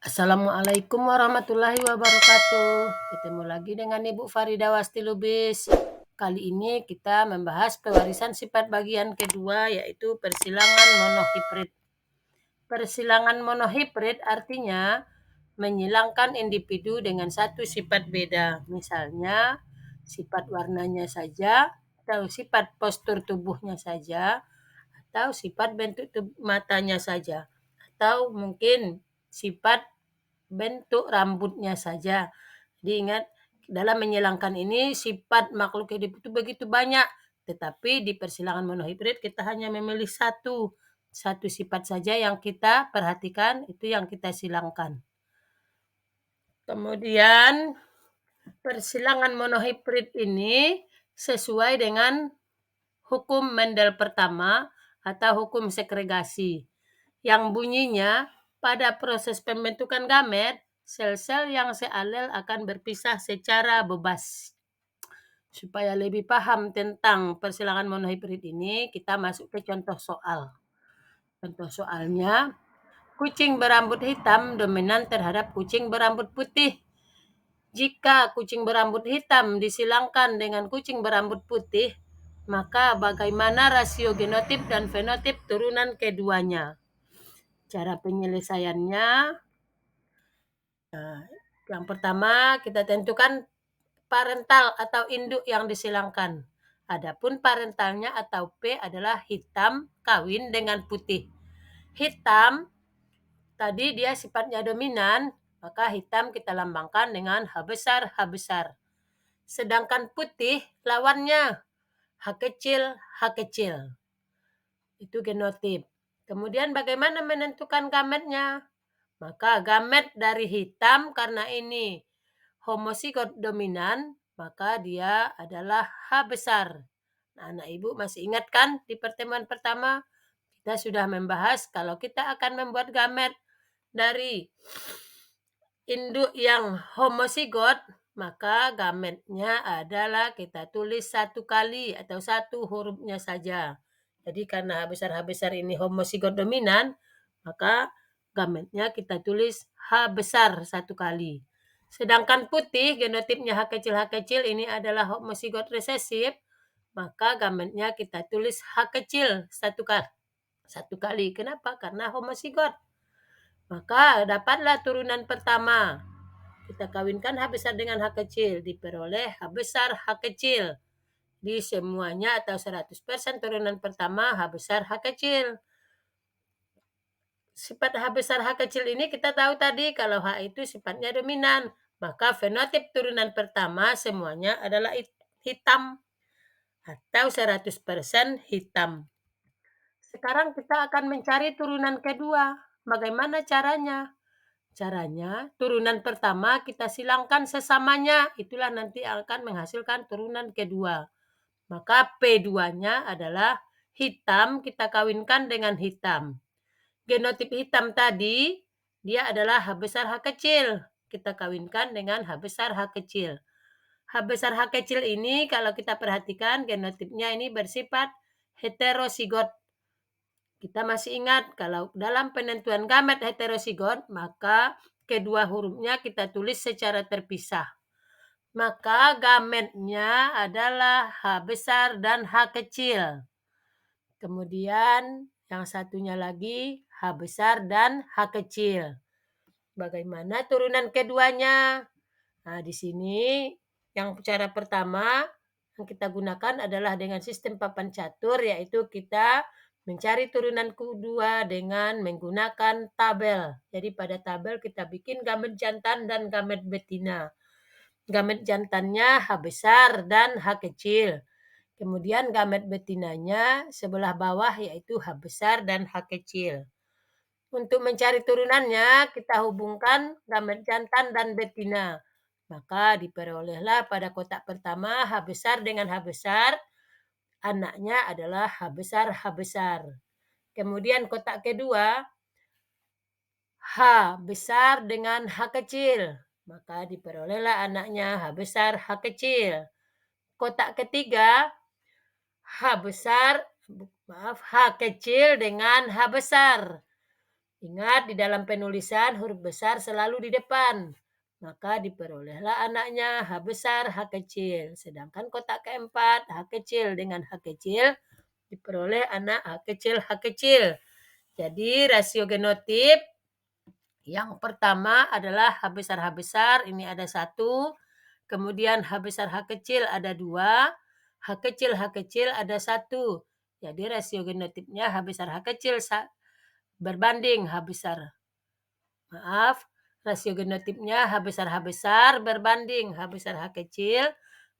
Assalamualaikum warahmatullahi wabarakatuh. Ketemu lagi dengan Ibu Farida Wasti Lubis. Kali ini kita membahas pewarisan sifat bagian kedua, yaitu persilangan monohibrid. Persilangan monohibrid artinya menyilangkan individu dengan satu sifat beda. Misalnya sifat warnanya saja, atau sifat postur tubuhnya saja, atau sifat bentuk matanya saja, atau mungkin sifat bentuk rambutnya saja. Jadi ingat, dalam menyilangkan ini sifat makhluk hidup itu begitu banyak, tetapi di persilangan monohibrid kita hanya memilih satu sifat saja yang kita perhatikan, itu yang kita silangkan. Kemudian persilangan monohibrid ini sesuai dengan hukum Mendel pertama atau hukum segregasi, yang bunyinya pada proses pembentukan gamet, sel-sel yang sealel akan berpisah secara bebas. Supaya lebih paham tentang persilangan monohibrid ini, kita masuk ke contoh soal. Contoh soalnya, kucing berambut hitam dominan terhadap kucing berambut putih. Jika kucing berambut hitam disilangkan dengan kucing berambut putih, maka bagaimana rasio genotip dan fenotip turunan keduanya? Cara penyelesaiannya, yang pertama kita tentukan parental atau induk yang disilangkan. Adapun parentalnya atau P adalah hitam kawin dengan putih. Hitam tadi dia sifatnya dominan, maka hitam kita lambangkan dengan H besar, H besar. Sedangkan putih lawannya H kecil, H kecil. Itu genotip. Kemudian bagaimana menentukan gametnya? Maka gamet dari hitam karena ini homosigot dominan, maka dia adalah H besar. Nah, anak ibu masih ingat kan di pertemuan pertama kita sudah membahas kalau kita akan membuat gamet dari induk yang homosigot, maka gametnya adalah kita tulis satu kali atau satu hurufnya saja. Jadi karena H besar ini homosigot dominan, maka gametnya kita tulis H besar satu kali. Sedangkan putih, genotipnya H kecil ini adalah homosigot resesif, maka gametnya kita tulis H kecil satu kali. Kenapa? Karena homosigot. Maka dapatlah turunan pertama. Kita kawinkan H besar dengan H kecil, diperoleh H besar H kecil. Di semuanya atau 100% turunan pertama H besar H kecil. Sifat H besar H kecil ini kita tahu tadi kalau H itu sifatnya dominan. Maka fenotip turunan pertama semuanya adalah hitam atau 100% hitam. Sekarang kita akan mencari turunan kedua. Bagaimana caranya? Caranya, turunan pertama kita silangkan sesamanya. Itulah nanti akan menghasilkan turunan kedua. Maka P2-nya adalah hitam, kita kawinkan dengan hitam. Genotip hitam tadi, dia adalah H besar H kecil. Kita kawinkan dengan H besar H kecil. H besar H kecil ini kalau kita perhatikan genotipnya ini bersifat heterosigot. Kita masih ingat kalau dalam penentuan gamet heterosigot, maka kedua hurufnya kita tulis secara terpisah. Maka gametnya adalah H besar dan H kecil. Kemudian yang satunya lagi H besar dan H kecil. Bagaimana turunan keduanya? Nah, di sini yang cara pertama yang kita gunakan adalah dengan sistem papan catur, yaitu kita mencari turunan kedua dengan menggunakan tabel. Jadi pada tabel kita bikin gamet jantan dan gamet betina. Gamet jantannya H besar dan H kecil. Kemudian gamet betinanya sebelah bawah yaitu H besar dan H kecil. Untuk mencari turunannya kita hubungkan gamet jantan dan betina. Maka diperolehlah pada kotak pertama H besar dengan H besar. Anaknya adalah H besar H besar. Kemudian kotak kedua H besar dengan H kecil. Maka diperolehlah anaknya H besar H kecil. Kotak ketiga H kecil dengan H besar. Ingat, di dalam penulisan huruf besar selalu di depan. Maka diperolehlah anaknya H besar, H kecil. Sedangkan kotak keempat, H kecil dengan H kecil, diperoleh anak H kecil, H kecil. Jadi rasio genotip yang pertama adalah H besar, ini ada 1. Kemudian H besar, H kecil ada 2. H kecil ada 1. Jadi rasio genotipnya H besar, H kecil berbanding H besar. Maaf, rasio genotipnya H besar berbanding H besar, H kecil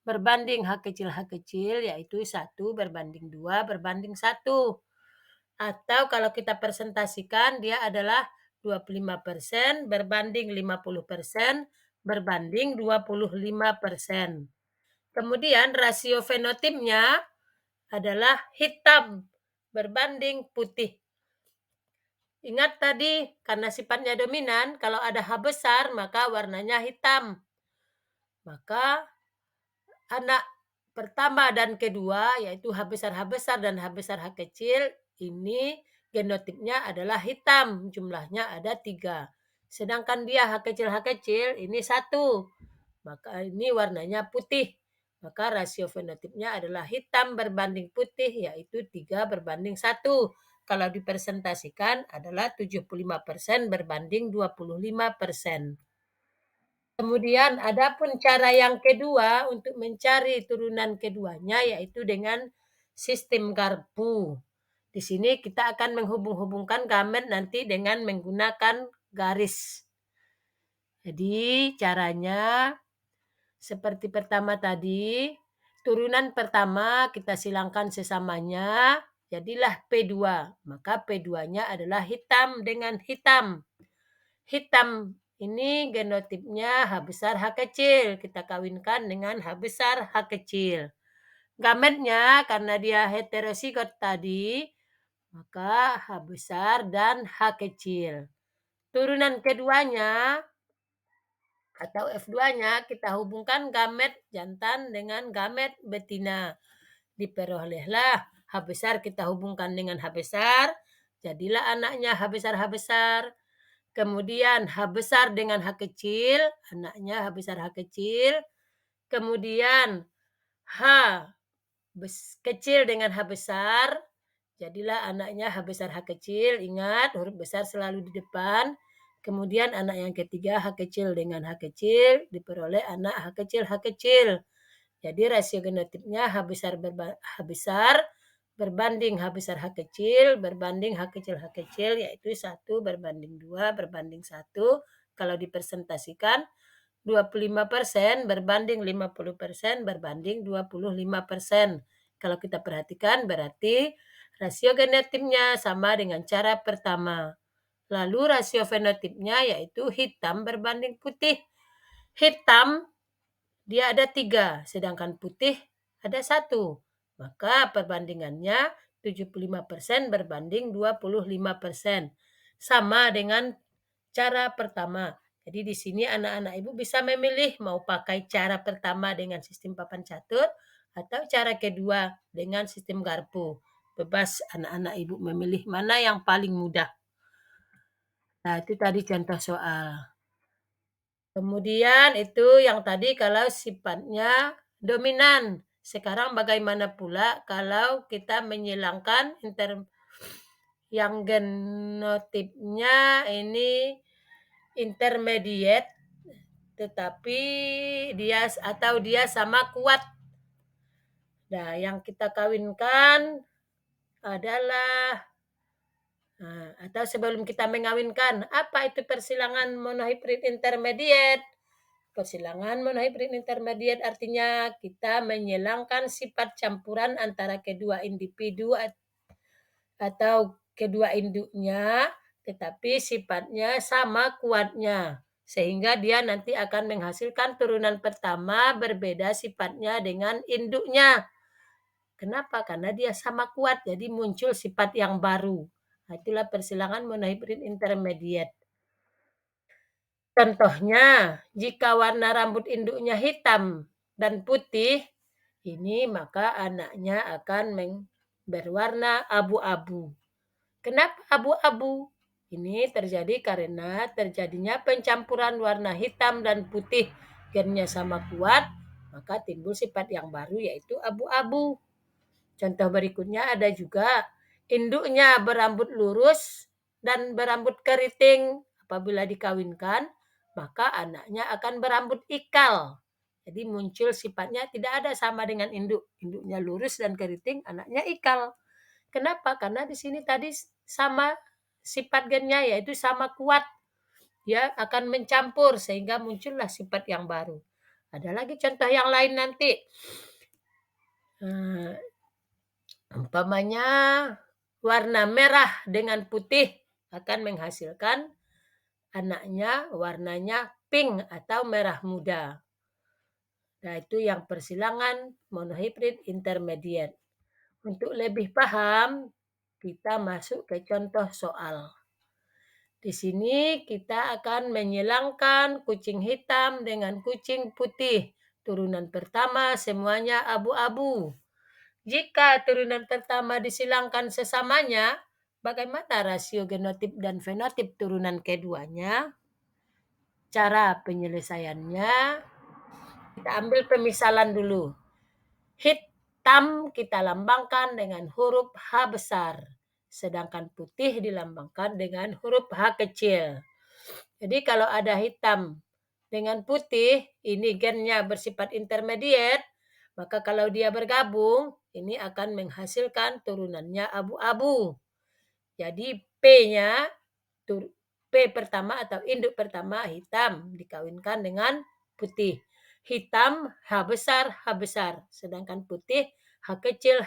berbanding H kecil, yaitu 1 berbanding 2 berbanding 1. Atau kalau kita presentasikan, dia adalah 25% berbanding 50% berbanding 25%. Kemudian rasio fenotipnya adalah hitam berbanding putih. Ingat tadi, karena sifatnya dominan, kalau ada H besar, maka warnanya hitam. Maka anak pertama dan kedua, yaitu H besar dan H besar H kecil, ini genotipnya adalah hitam. Jumlahnya ada 3. Sedangkan dia H kecil, ini 1. Maka ini warnanya putih. Maka rasio fenotipnya adalah hitam berbanding putih, yaitu 3 berbanding 1. Kalau dipresentasikan adalah 75% berbanding 25%. Kemudian ada pun cara yang kedua untuk mencari turunan keduanya, yaitu dengan sistem garpu. Di sini kita akan menghubung-hubungkan gamet nanti dengan menggunakan garis. Jadi caranya seperti pertama tadi, turunan pertama kita silangkan sesamanya, jadilah P2. Maka P2-nya adalah hitam dengan hitam. Hitam ini genotipnya H besar, H kecil. Kita kawinkan dengan H besar, H kecil. Gametnya karena dia heterosigot tadi, maka H besar dan H kecil. Turunan keduanya atau F2-nya kita hubungkan gamet jantan dengan gamet betina. Diperolehlah H besar kita hubungkan dengan H besar, jadilah anaknya H besar, H besar. Kemudian H besar dengan H kecil, anaknya H besar, H kecil. Kemudian H kecil dengan H besar, jadilah anaknya H besar, H kecil. Ingat, huruf besar selalu di depan. Kemudian anak yang ketiga H kecil dengan H kecil, diperoleh anak H kecil, H kecil. Jadi rasio genotipnya H besar berbanding H besar, H kecil, berbanding H kecil, yaitu 1 berbanding 2 berbanding 1. Kalau dipresentasikan, 25% berbanding 50% berbanding 25%. Kalau kita perhatikan, berarti rasio genotipnya sama dengan cara pertama. Lalu rasio fenotipnya yaitu hitam berbanding putih. Hitam dia ada 3, sedangkan putih ada 1. Maka perbandingannya 75% berbanding 25%. Sama dengan cara pertama. Jadi di sini anak-anak ibu bisa memilih mau pakai cara pertama dengan sistem papan catur atau cara kedua dengan sistem garpu. Bebas anak-anak ibu memilih mana yang paling mudah. Nah, itu tadi contoh soal. Kemudian itu yang tadi kalau sifatnya dominan. Sekarang bagaimana pula kalau kita menyilangkan yang genotipnya ini intermediate tetapi dia sama kuat. Nah, yang kita kawinkan adalah atau sebelum kita mengawinkan, apa itu persilangan monohibrid intermediate? Persilangan monohibrid intermediate artinya kita menyilangkan sifat campuran antara kedua individu atau kedua induknya, tetapi sifatnya sama kuatnya. Sehingga dia nanti akan menghasilkan turunan pertama berbeda sifatnya dengan induknya. Kenapa? Karena dia sama kuat, jadi muncul sifat yang baru. Nah, itulah persilangan monohibrid intermediate. Contohnya, jika warna rambut induknya hitam dan putih, ini maka anaknya akan berwarna abu-abu. Kenapa abu-abu? Ini terjadi karena terjadinya pencampuran warna hitam dan putih, gennya sama kuat, maka timbul sifat yang baru yaitu abu-abu. Contoh berikutnya ada juga induknya berambut lurus dan berambut keriting. Apabila dikawinkan, maka anaknya akan berambut ikal. Jadi muncul sifatnya tidak ada sama dengan induk. Induknya lurus dan keriting, anaknya ikal. Kenapa? Karena di sini tadi sama sifat gennya yaitu sama kuat. Dia akan mencampur sehingga muncullah sifat yang baru. Ada lagi contoh yang lain nanti. Umpamanya warna merah dengan putih akan menghasilkan anaknya warnanya pink atau merah muda. Nah, itu yang persilangan monohibrid intermediate. Untuk lebih paham, kita masuk ke contoh soal. Di sini kita akan menyilangkan kucing hitam dengan kucing putih. Turunan pertama semuanya abu-abu. Jika turunan pertama disilangkan sesamanya, bagaimana rasio genotip dan fenotip turunan keduanya? Cara penyelesaiannya, kita ambil pemisalan dulu. Hitam kita lambangkan dengan huruf H besar, sedangkan putih dilambangkan dengan huruf H kecil. Jadi kalau ada hitam dengan putih, ini gennya bersifat intermediate, maka kalau dia bergabung, ini akan menghasilkan turunannya abu-abu. Jadi P-nya, P pertama atau induk pertama hitam dikawinkan dengan putih. Hitam H besar, sedangkan putih H kecil.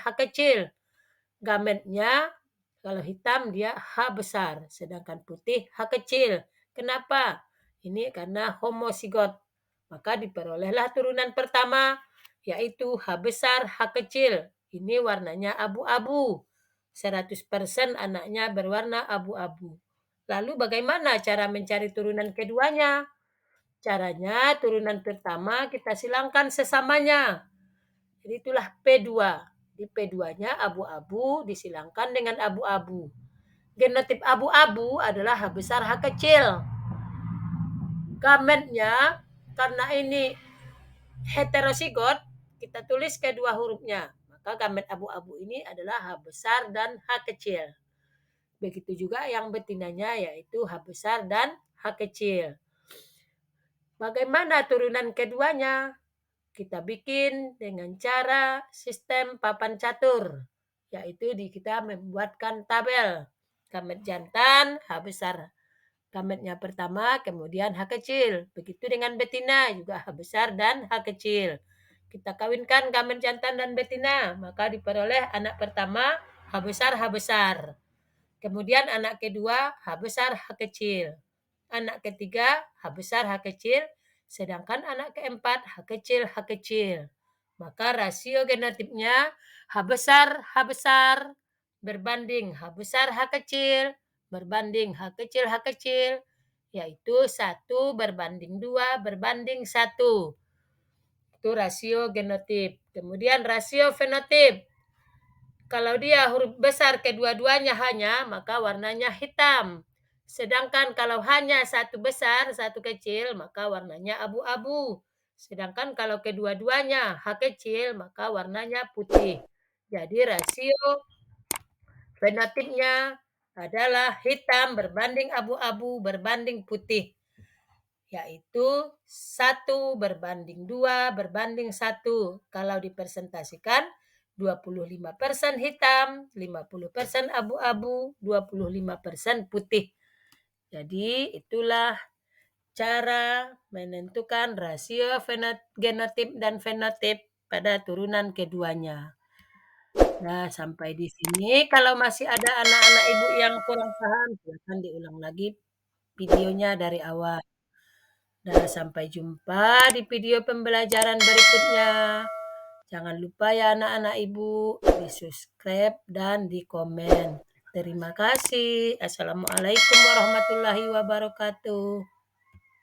Gametnya kalau hitam dia H besar, sedangkan putih H kecil. Kenapa? Ini karena homozigot. Maka diperolehlah turunan pertama, yaitu H besar, H kecil. Ini warnanya abu-abu. 100% anaknya berwarna abu-abu. Lalu bagaimana cara mencari turunan keduanya? Caranya turunan pertama kita silangkan sesamanya. Jadi itulah P2. Di P2-nya abu-abu disilangkan dengan abu-abu. Genotip abu-abu adalah H besar, H kecil. Gametnya, karena ini heterozigot, kita tulis kedua hurufnya. Maka gamet abu-abu ini adalah H besar dan H kecil. Begitu juga yang betinanya yaitu H besar dan H kecil. Bagaimana turunan keduanya? Kita bikin dengan cara sistem papan catur, yaitu kita membuatkan tabel. Gamet jantan H besar, gametnya pertama, kemudian H kecil. Begitu dengan betina juga H besar dan H kecil. Kita kawinkan gamet jantan dan betina, maka diperoleh anak pertama H besar. Kemudian anak kedua H besar, H kecil. Anak ketiga H besar, H kecil. Sedangkan anak keempat H kecil. Maka rasio genotipnya H besar berbanding H besar, H kecil berbanding H kecil, yaitu 1:2:1. Itu rasio genotip. Kemudian rasio fenotip. Kalau dia huruf besar kedua-duanya hanya, maka warnanya hitam. Sedangkan kalau hanya satu besar, satu kecil, maka warnanya abu-abu. Sedangkan kalau kedua-duanya H kecil, maka warnanya putih. Jadi rasio fenotipnya adalah hitam berbanding abu-abu berbanding putih. Yaitu 1:2:1. Kalau dipresentasikan 25% hitam, 50% abu-abu, 25% putih. Jadi itulah cara menentukan rasio genotip dan fenotip pada turunan keduanya. Nah, sampai di sini. Kalau masih ada anak-anak ibu yang kurang paham, silakan diulang lagi videonya dari awal. Dan sampai jumpa di video pembelajaran berikutnya. Jangan lupa ya anak-anak ibu, di subscribe dan di komen. Terima kasih. Assalamualaikum warahmatullahi wabarakatuh.